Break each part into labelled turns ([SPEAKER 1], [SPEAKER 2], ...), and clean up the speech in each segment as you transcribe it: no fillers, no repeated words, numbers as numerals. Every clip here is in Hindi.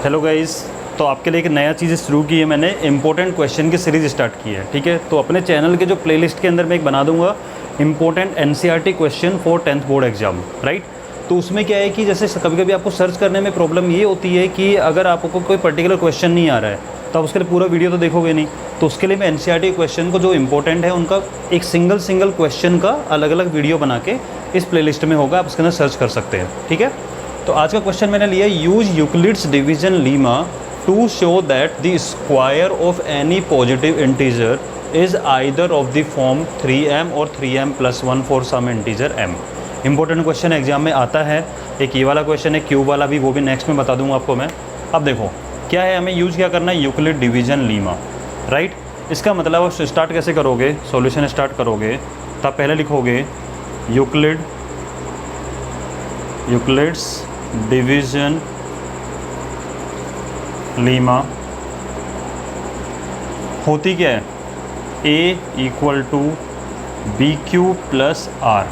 [SPEAKER 1] हेलो गाइस, तो आपके लिए एक नया चीज़ शुरू की है मैंने। इंपॉर्टेंट क्वेश्चन की सीरीज़ स्टार्ट की है, ठीक है। तो अपने चैनल के जो प्लेलिस्ट के अंदर मैं एक बना दूंगा important NCERT question for 10th board exam, right. तो उसमें क्या है कि जैसे कभी कभी आपको सर्च करने में प्रॉब्लम ये होती है कि अगर आपको कोई पर्टिकुलर क्वेश्चन नहीं आ रहा है तो आप उसके लिए पूरा वीडियो तो देखोगे नहीं। तो उसके लिए मैं एनसीईआरटी क्वेश्चन को जो इंपॉर्टेंट है उनका एक सिंगल क्वेश्चन का अलग अलग वीडियो बना के इस प्लेलिस्ट में होगा, आप उसके अंदर सर्च कर सकते हैं, ठीक है। तो आज का क्वेश्चन मैंने लिया, use Euclid's division lemma to show that the square of any positive integer is either of the form 3m और 3m+1 for some integer m। Important question exam में आता है। एक ये वाला क्वेश्चन है, क्यूब वाला भी, वो भी नेक्स्ट में बता दूंगा आपको मैं। अब देखो क्या है, हमें यूज क्या करना है, यूक्लिड डिवीजन लीमा, राइट। इसका मतलब आप स्टार्ट कैसे करोगे, सॉल्यूशन स्टार्ट करोगे तब पहले लिखोगे यूक्लिड्स डिवीजन लीमा होती क्या है, a = BQ + R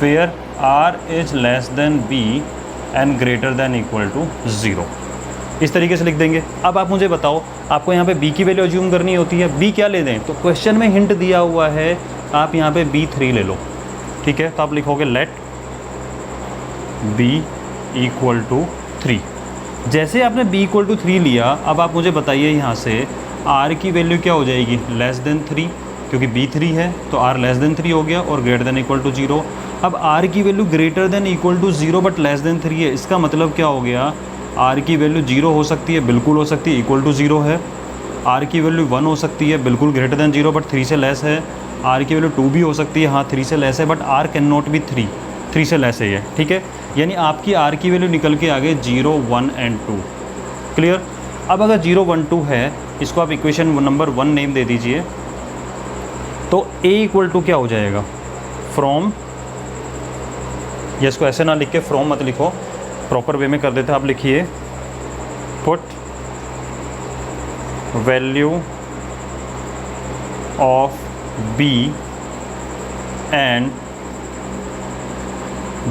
[SPEAKER 1] where R is less than B and greater than = 0। इस तरीके से लिख देंगे। अब आप मुझे बताओ, आपको यहाँ पे B की वैल्यू अज्यूम करनी होती है, B क्या ले दें, तो क्वेश्चन में हिंट दिया हुआ है आप यहाँ पे B3 ले लो, ठीक है। तो आप लिखोगे लेट B = 3। जैसे आपने B = 3 लिया, अब आप मुझे बताइए यहाँ से R की वैल्यू क्या हो जाएगी, <3, क्योंकि B3 है तो R <3 हो गया और > 0। अब R की वैल्यू > 0 बट <3 है, इसका मतलब क्या हो गया, R की वैल्यू 0 हो सकती है, बिल्कुल हो सकती है, =0 है। R की वैल्यू 1 हो सकती है, बिल्कुल > 0 बट 3 से लेस है। R की वैल्यू 2 भी हो सकती है, हाँ 3 से लेस है, but R can not be 3 से लेस है ये, ठीक है। यानी आपकी R की वैल्यू निकल के आ गए 0, 1 एंड 2। क्लियर। अब अगर 0, 1, 2 है, इसको आप इक्वेशन नंबर 1 नेम दे दीजिए। तो A = क्या हो जाएगा, फ्रॉम, या इसको ऐसे ना लिख के फ्रॉम मत लिखो, प्रॉपर वे में कर देते हैं। आप लिखिए put value of B and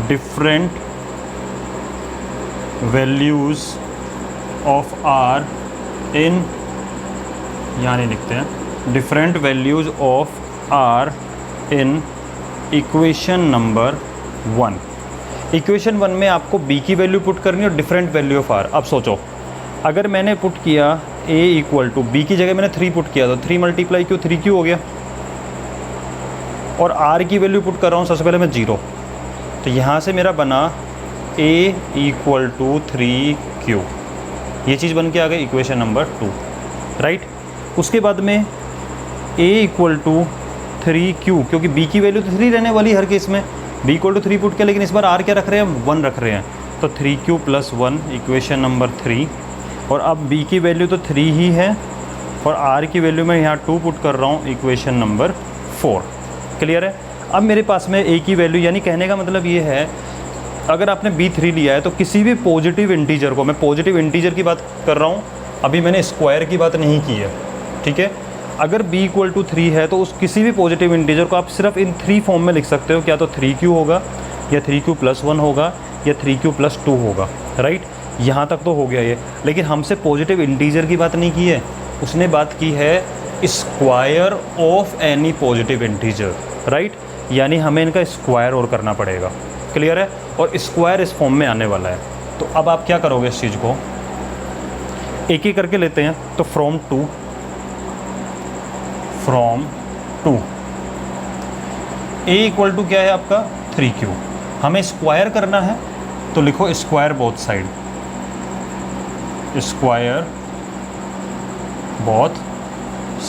[SPEAKER 1] different values of R इन, यहाँ नहीं लिखते हैं, different values of R in equation number 1। Equation 1 में आपको B की वैल्यू पुट करनी है और डिफरेंट वैल्यू ऑफ R। अब सोचो, अगर मैंने पुट किया A = B की जगह मैंने 3 पुट किया, तो 3 × Q 3Q हो गया, और R की वैल्यू पुट कर रहा हूँ सबसे पहले मैं 0। तो यहाँ से मेरा बना A = 3Q, ये चीज़ बन के आ गई इक्वेशन नंबर 2, राइट। उसके बाद में A = 3Q, क्योंकि B की वैल्यू तो 3 रहने वाली हर केस में, B = 3 पुट किया, लेकिन इस बार R क्या रख रहे हैं, 1 रख रहे हैं, तो 3Q + 1 इक्वेशन नंबर 3। और अब B की वैल्यू तो 3 ही है और R की वैल्यू मैं यहाँ 2 पुट कर रहा हूँ, इक्वेशन नंबर 4। क्लियर है। अब मेरे पास में A की वैल्यू, यानी कहने का मतलब ये है, अगर आपने B3 लिया है तो किसी भी पॉजिटिव इंटीजर को, मैं पॉजिटिव इंटीजर की बात कर रहा हूँ, अभी मैंने स्क्वायर की बात नहीं की है, ठीक है। अगर B = 3 है तो उस किसी भी पॉजिटिव इंटीजर को आप सिर्फ इन 3 फॉर्म में लिख सकते हो, क्या तो 3Q होगा, या 3Q + 1 होगा, या 3Q + 2 होगा, राइट। यहाँ तक तो हो गया ये। लेकिन हमसे पॉजिटिव इंटीजर की बात नहीं की है, उसने बात की है square of any positive integer, right. यानी हमें इनका स्क्वायर और करना पड़ेगा। क्लियर है। और स्क्वायर इस फॉर्म में आने वाला है। तो अब आप क्या करोगे, इस चीज़ को एक एक करके लेते हैं। तो फ्रॉम टू A = क्या है आपका, 3Q। हमें स्क्वायर करना है तो लिखो square both side, square both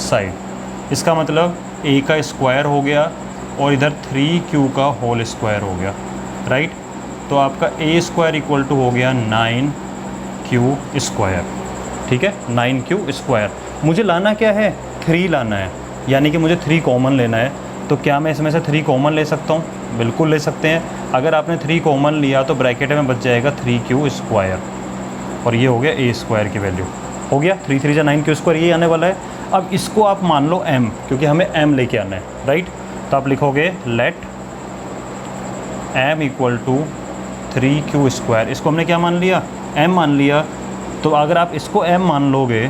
[SPEAKER 1] side. इसका मतलब A का स्क्वायर हो गया और इधर 3Q का होल स्क्वायर हो गया, राइट। तो आपका A² = हो गया 9Q², ठीक है, 9Q²। मुझे लाना क्या है, 3 लाना है, यानी कि मुझे 3 कॉमन लेना है। तो क्या मैं इसमें से 3 कॉमन ले सकता हूँ, बिल्कुल ले सकते हैं। अगर आपने 3 कॉमन लिया तो ब्रैकेट में बच जाएगा 3Q², और ये हो गया A² की वैल्यू, हो गया 3 3 9Q², ये आने वाला है। अब इसको आप मान लो M, क्योंकि हमें M लेके आना है, राइट। तो आप लिखोगे लेट M = 3Q²। इसको हमने क्या मान लिया, M मान लिया। तो अगर आप इसको m मान लोगे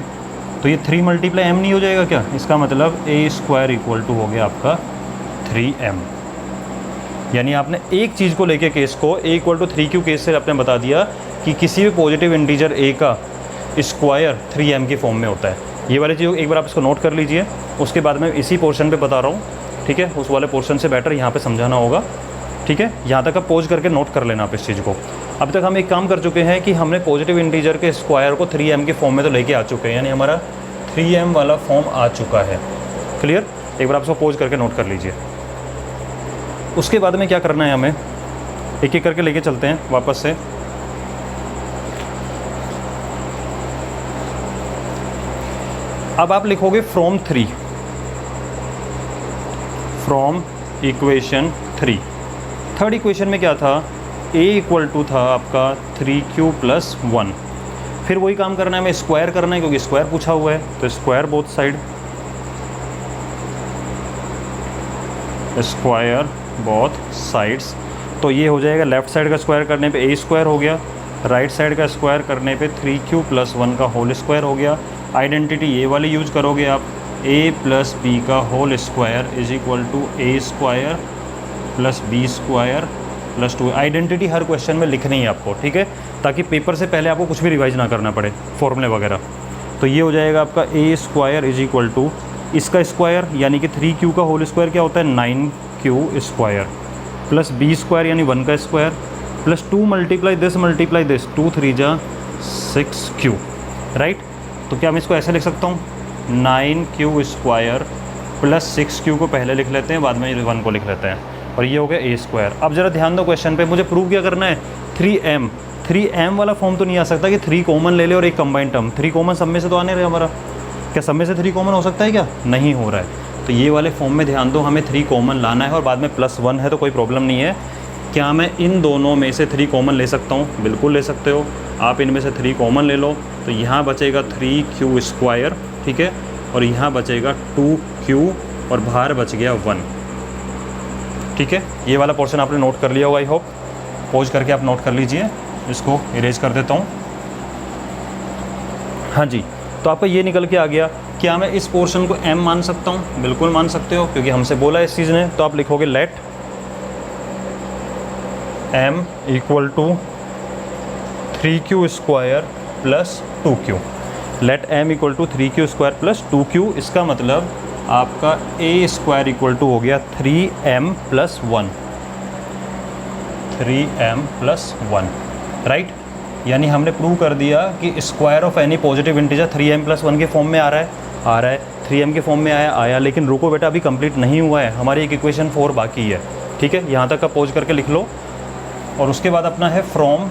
[SPEAKER 1] तो ये 3 मल्टीप्लाई m नहीं हो जाएगा क्या? इसका मतलब a स्क्वायर इक्वल टू हो गया आपका 3m। यानी आपने एक चीज़ को लेके केस को a equal to 3q case से आपने बता दिया कि किसी भी पॉजिटिव इंटीजर a का स्क्वायर 3m के फॉर्म में होता है। ये वाली चीज़ एक बार आप इसको नोट कर लीजिए, उसके बाद मैं इसी पोर्शन पे बता रहा हूँ, ठीक है? उस वाले पोर्शन से बेटर यहाँ पे समझाना होगा, ठीक है? यहाँ तक आप पॉज करके नोट कर लेना आप इस चीज़ को। अब तक हम एक काम कर चुके हैं कि हमने पॉजिटिव इंटीजर के स्क्वायर को 3m के फॉर्म में तो लेके आ चुके हैं, यानी हमारा 3m वाला फॉर्म आ चुका है। क्लियर? एक बार आप इसको पॉज करके नोट कर लीजिए। उसके बाद में क्या करना है, हमें एक एक करके लेके चलते हैं वापस से। अब आप लिखोगे फ्रॉम इक्वेशन 3। थर्ड इक्वेशन में क्या था? a इक्वल टू था आपका 3q प्लस 1। फिर वही काम करना है, हमें स्क्वायर करना है क्योंकि स्क्वायर पूछा हुआ है, तो square both side, square both sides. तो ये हो जाएगा लेफ्ट साइड का स्क्वायर करने पे a स्क्वायर हो गया, राइट साइड का स्क्वायर करने पे 3q प्लस 1 का होल स्क्वायर हो गया। आइडेंटिटी ये वाली यूज करोगे आप, a प्लस बी का whole square is equal to a square plus b square plus 2। Identity हर क्वेश्चन में लिखनी है आपको, ठीक है? ताकि पेपर से पहले आपको कुछ भी रिवाइज ना करना पड़े, फॉर्मूले वगैरह। तो ये हो जाएगा आपका a square is equal to इसका स्क्वायर यानी कि 3q का होल स्क्वायर क्या होता है 9q square plus b square यानी 1 का स्क्वायर प्लस 2 मल्टीप्लाई दिस 2 3 जा 6q, राइट? तो क्या मैं इसको ऐसे लिख सकता हूँ 9q स्क्वायर प्लस 6q को पहले लिख लेते हैं, बाद में 1 को लिख लेते हैं, और ये हो गया a स्क्वायर। अब ज़रा ध्यान दो क्वेश्चन पे, मुझे प्रूव क्या करना है 3m वाला फॉर्म तो नहीं आ सकता कि 3 कॉमन ले ले और एक कंबाइंड टर्म। 3 कॉमन सब में से तो आने रहे हमारा, क्या सब में से 3 कॉमन हो सकता है क्या? नहीं हो रहा है। तो ये वाले फॉर्म में ध्यान दो, हमें 3 कॉमन लाना है और बाद में प्लस 1 है तो कोई प्रॉब्लम नहीं है। क्या मैं इन दोनों में से 3 कॉमन ले सकता हूँ? बिल्कुल ले सकते हो आप, इनमें से 3 कॉमन ले लो तो यहाँ बचेगा 3q स्क्वायर, ठीक है? और यहाँ बचेगा 2q और बाहर बच गया 1, ठीक है? ये वाला पोर्शन आपने नोट कर लिया होगा, आई होप। पॉज करके आप नोट कर लीजिए, इसको इरेज कर देता हूँ। हाँ जी, तो आपका ये निकल के आ गया। क्या मैं इस पोर्शन को m मान सकता हूँ? बिल्कुल मान सकते हो, क्योंकि हमसे बोला इस चीज़ ने। तो आप लिखोगे let m equal to 3q square plus 2q। Let m equal to 3q square plus 2q। इसका मतलब आपका a स्क्वायर इक्वल टू हो गया 3m plus 1, 3m plus 1, right? यानी हमने प्रूव कर दिया कि square of any positive integer 3m plus 1 के फॉर्म में आ रहा है 3m के फॉर्म में आया। लेकिन रुको बेटा, अभी कंप्लीट नहीं हुआ है, हमारी एक इक्वेशन 4 बाकी है, ठीक है? यहाँ तक आप पॉज करके लिख लो। और उसके बाद अपना है फ्रॉम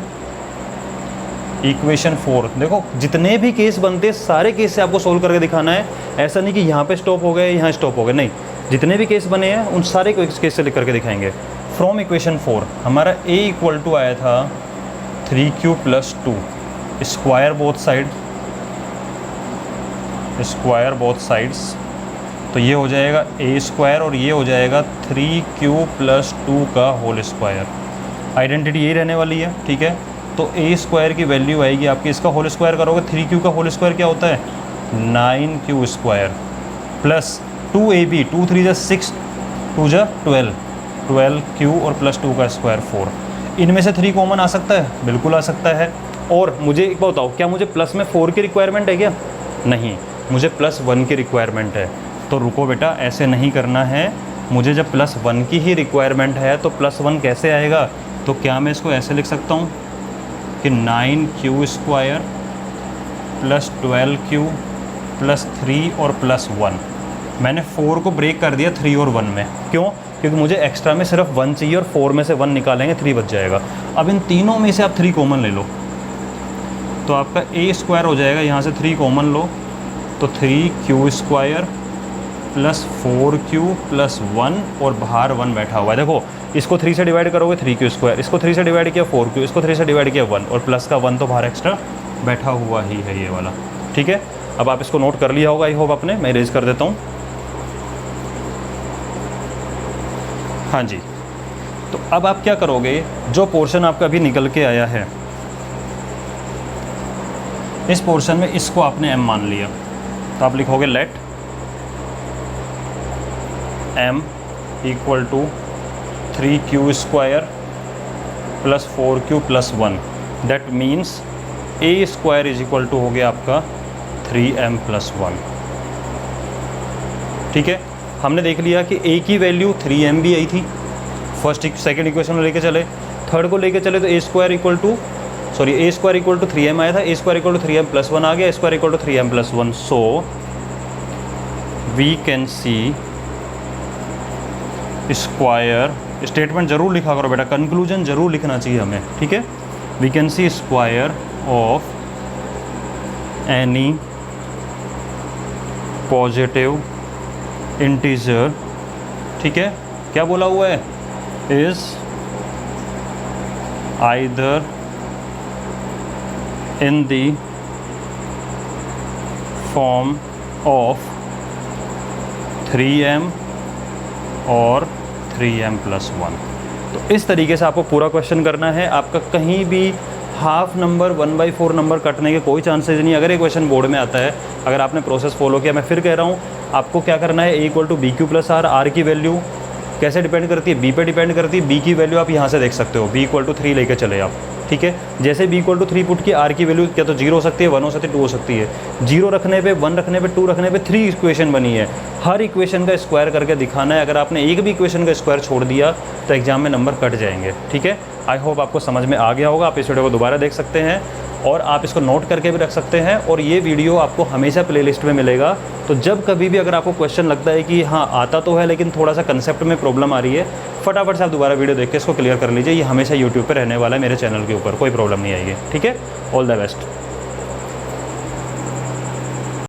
[SPEAKER 1] इक्वेशन 4। देखो जितने भी केस बनते हैं सारे केस से आपको सोल्व करके दिखाना है। ऐसा नहीं कि यहाँ पे स्टॉप हो गए, यहाँ स्टॉप हो गए, नहीं। जितने भी केस बने हैं उन सारे को केस से लिख करके दिखाएंगे। फ्रॉम इक्वेशन 4 हमारा a इक्वल टू आया था 3q plus 2, square both sides. तो ये हो जाएगा a स्क्वायर और ये हो जाएगा 3q प्लस 2 का होल स्क्वायर। आइडेंटिटी यही रहने वाली है, ठीक है? तो a स्क्वायर की वैल्यू आएगी आपकी, इसका होल स्क्वायर करोगे 3q का होल स्क्वायर क्या होता है 9q स्क्वायर प्लस 2ab, 2 3 जा 6, 2 जा 12q और प्लस 2 का स्क्वायर 4। इनमें से 3 कॉमन आ सकता है? बिल्कुल आ सकता है। और मुझे एक बात बताओ, क्या मुझे प्लस में 4 की रिक्वायरमेंट है क्या? नहीं, मुझे प्लस 1 की रिक्वायरमेंट है। तो रुको बेटा, ऐसे नहीं करना है। मुझे जब प्लस 1 की ही रिक्वायरमेंट है तो प्लस 1 कैसे आएगा? तो क्या मैं इसको ऐसे लिख सकता हूँ कि 9q square plus 12q plus 3 और प्लस 1। मैंने 4 को ब्रेक कर दिया 3 और 1 में। क्यों? क्योंकि मुझे एक्स्ट्रा में सिर्फ 1 चाहिए और 4 में से 1 निकालेंगे 3 बच जाएगा। अब इन तीनों में से आप 3 कॉमन ले लो तो आपका a स्क्वायर हो जाएगा, यहाँ से 3 कॉमन लो तो 3q square plus 4q plus 1 और बाहर 1 बैठा हुआ है। देखो इसको 3 से डिवाइड करोगे 3q स्क्वायर, इसको 3 से डिवाइड किया 4q, इसको 3 से डिवाइड किया 1 और प्लस का 1 तो बाहर एक्स्ट्रा बैठा हुआ ही है ये वाला, ठीक है? अब आप इसको नोट कर लिया होगा, आई होप आपने। मैं इरेज कर देता हूँ। हाँ जी, तो अब आप क्या करोगे, जो पोर्शन आपका अभी निकल के आया है इस पोर्शन में इसको आपने m मान लिया, तो आप लिखोगे let m equal to 3q square plus 4q plus 1, that means a square is equal to हो गया आपका 3m प्लस 1। ठीक है, हमने देख लिया कि a की वैल्यू 3m भी आई थी, फर्स्ट सेकंड इक्वेशन में लेके चले, थर्ड को लेके चले तो a square equal to 3m आया था, a square equal to 3m plus 1 आ गया, a square equal to 3m plus 1। So we can see square, statement जरूर लिखा करो बेटा, कंक्लूजन जरूर लिखना चाहिए हमें, ठीक है। We can see square of any positive integer, ठीक है, क्या बोला हुआ है, is either in the form of 3m और 3m प्लस 1। तो इस तरीके से आपको पूरा क्वेश्चन करना है, आपका कहीं भी हाफ नंबर 1/4 नंबर कटने के कोई चांसेस नहीं। अगर ये क्वेश्चन बोर्ड में आता है, अगर आपने प्रोसेस फॉलो किया, मैं फिर कह रहा हूँ आपको क्या करना है, a equal to b q plus r, r की वैल्यू कैसे डिपेंड करती है, b पे डिपेंड करती है, b की वैल्यू आप यहाँ से देख सकते हो, b इक्वल टू 3 लेके चले आप, ठीक है। जैसे b इक्वल टू 3 पुट की, r की वैल्यू क्या तो 0 हो सकती है, 1 हो सकती है, 2 हो सकती है, 0 रखने पे, 1 रखने पे, 2 रखने पे 3 इक्वेशन बनी है, हर इक्वेशन का स्क्वायर करके दिखाना है। अगर आपने एक भी इक्वेशन का स्क्वायर छोड़ दिया तो एग्जाम में नंबर कट जाएंगे, ठीक है। आई होप आपको समझ में आ गया होगा, आप इस वीडियो को दोबारा देख सकते हैं और आप इसको नोट करके भी रख सकते हैं, और ये वीडियो आपको हमेशा प्लेलिस्ट में मिलेगा। तो जब कभी भी अगर आपको क्वेश्चन लगता है कि हाँ आता तो है लेकिन थोड़ा सा कंसेप्ट में प्रॉब्लम आ रही है, फटाफट से आप दोबारा वीडियो देख के इसको क्लियर कर लीजिए। ये हमेशा यूट्यूब पर रहने वाला है, मेरे चैनल के ऊपर कोई प्रॉब्लम नहीं आएगी, ठीक है। All the best.